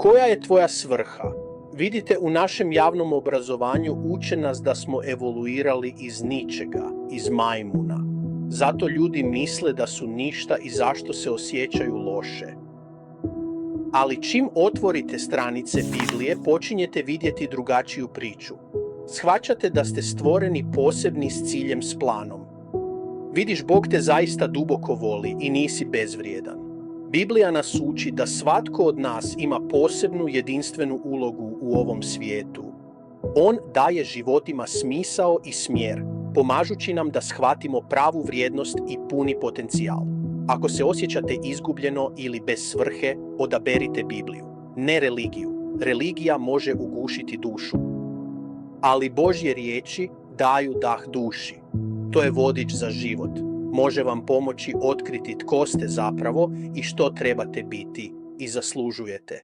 Koja je tvoja svrha? Vidite, u našem javnom obrazovanju uče nas da smo evoluirali iz ničega, iz majmuna. Zato ljudi misle da su ništa i zašto se osjećaju loše. Ali čim otvorite stranice Biblije, počinjete vidjeti drugačiju priču. Shvaćate da ste stvoreni posebni s ciljem, s planom. Vidiš, Bog te zaista duboko voli i nisi bezvrijedan. Biblija nas uči da svatko od nas ima posebnu jedinstvenu ulogu u ovom svijetu. On daje životima smisao i smjer, pomažući nam da shvatimo pravu vrijednost i puni potencijal. Ako se osjećate izgubljeno ili bez svrhe, odaberite Bibliju, ne religiju. Religija može ugušiti dušu. Ali Božje riječi daju dah duši. To je vodič za život. Može vam pomoći otkriti tko ste zapravo i što trebate biti i zaslužujete.